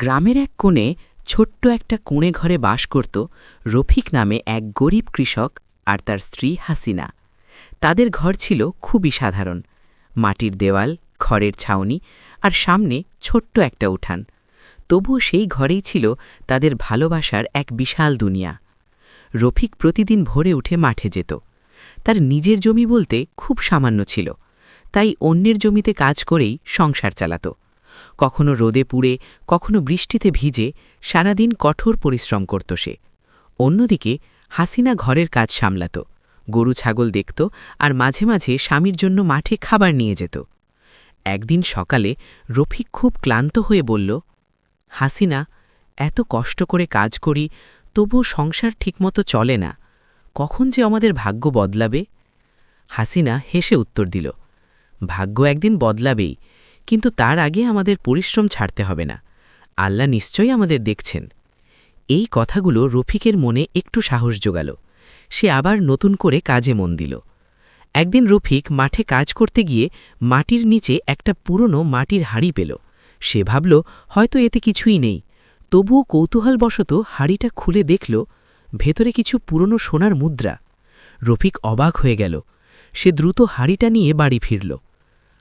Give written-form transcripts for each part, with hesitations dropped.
গ্রামের এক কোণে ছোট্ট একটা কুঁড়ে ঘরে বাস করত রফিক নামে এক গরিব কৃষক আর তার স্ত্রী হাসিনা। তাদের ঘর ছিল খুবই সাধারণ, মাটির দেওয়াল, খড়ের ছাউনি আর সামনে ছোট্ট একটা উঠান। তবুও সেই ঘরেই ছিল তাদের ভালোবাসার এক বিশাল দুনিয়া। রফিক প্রতিদিন ভোরে উঠে মাঠে যেত। তার নিজের জমি বলতে খুব সামান্য ছিল, তাই অন্যের জমিতে কাজ করেই সংসার চালাত। কখনো রোদে পুড়ে, কখনো বৃষ্টিতে ভিজে সারাদিন কঠোর পরিশ্রম করত সে। অন্যদিকে হাসিনা ঘরের কাজ সামলাত, গরু ছাগল দেখত আর মাঝে মাঝে স্বামীর জন্য মাঠে খাবার নিয়ে যেত। একদিন সকালে রফিক খুব ক্লান্ত হয়ে বলল, হাসিনা, এত কষ্ট করে কাজ করি, তবুও সংসার ঠিকমতো চলে না। কখন যে আমাদের ভাগ্য বদলাবে? হাসিনা হেসে উত্তর দিল, ভাগ্য একদিন বদলাবেই, কিন্তু তার আগে আমাদের পরিশ্রম ছাড়তে হবে না। আল্লাহ নিশ্চয়ই আমাদের দেখছেন। এই কথাগুলো রফিকের মনে একটু সাহস জোগাল। সে আবার নতুন করে কাজে মন দিল। একদিন রফিক মাঠে কাজ করতে গিয়ে মাটির নিচে একটা পুরনো মাটির হাঁড়ি পেল। সে ভাবল হয়তো এতে কিছুই নেই, তবুও কৌতূহলবশত হাঁড়িটা খুলে দেখল ভেতরে কিছু পুরনো সোনার মুদ্রা। রফিক অবাক হয়ে গেল। সে দ্রুত হাঁড়িটা নিয়ে বাড়ি ফিরল।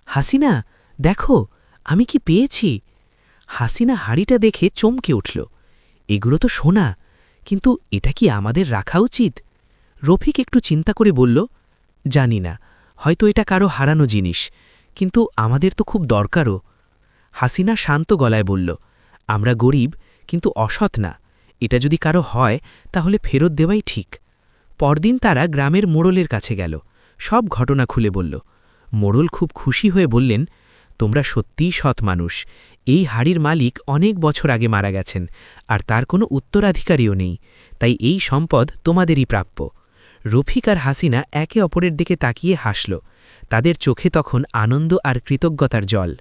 হাসিনা, দেখো, আমি কি পেয়েছি। হাসিনা হাঁড়িটা দেখে চমকে উঠল। এগুলো তো সোনা, কিন্তু এটা কি আমাদের রাখা উচিত? রফিক একটু চিন্তা করে বলল, জানি না, হয়তো এটা কারো হারানো জিনিস, কিন্তু আমাদের তো খুব দরকারও। হাসিনা শান্ত গলায় বলল, আমরা গরিব, কিন্তু অসৎ না। এটা যদি কারো হয় তাহলে ফেরত দেওয়াই ঠিক। পরদিন তারা গ্রামের মোড়লের কাছে গেল, সব ঘটনা খুলে বলল। মোড়ল খুব খুশি হয়ে বললেন, তোমরা সত্যিই সৎ মানুষ। এই হাড়ির মালিক অনেক বছর আগে মারা গেছেন, আর তার কোনো উত্তরাধিকারীও নেই, তাই এই সম্পদ তোমাদেরই প্রাপ্য। রফিক আর হাসিনা একে অপরের দিকে তাকিয়ে হাসল। তাদের চোখে তখন আনন্দ আর কৃতজ্ঞতার জল।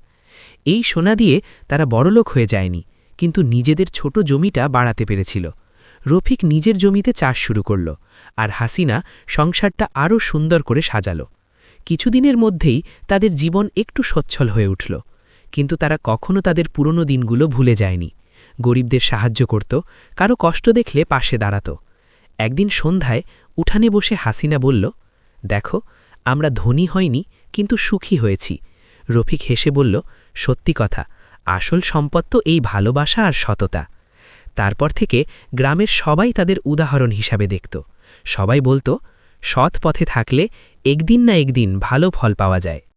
এই সোনা দিয়ে তারা বড়লোক হয়ে যায়নি, কিন্তু নিজেদের ছোট জমিটা বাড়াতে পেরেছিল। রফিক নিজের জমিতে চাষ শুরু করল, আর হাসিনা সংসারটা আরও সুন্দর করে সাজাল। কিছুদিনের মধ্যেই তাদের জীবন একটু সচ্ছল হয়ে উঠল, কিন্তু তারা কখনো তাদের পুরনো দিনগুলো ভুলে যায়নি। গরিবদের সাহায্য করত, কারো কষ্ট দেখলে পাশে দাঁড়াত। একদিন সন্ধ্যায় উঠানে বসে হাসিনা বলল, দেখো, আমরা ধনী হইনি, কিন্তু সুখী হয়েছি। রফিক হেসে বলল, সত্যি কথা, আসল সম্পদ তো এই ভালোবাসা আর সততা। তারপর থেকে গ্রামের সবাই তাদের উদাহরণ হিসাবে দেখত। সবাই বলতো, সৎ পথে থাকলে একদিন না একদিন ভালো ফল পাওয়া যায়।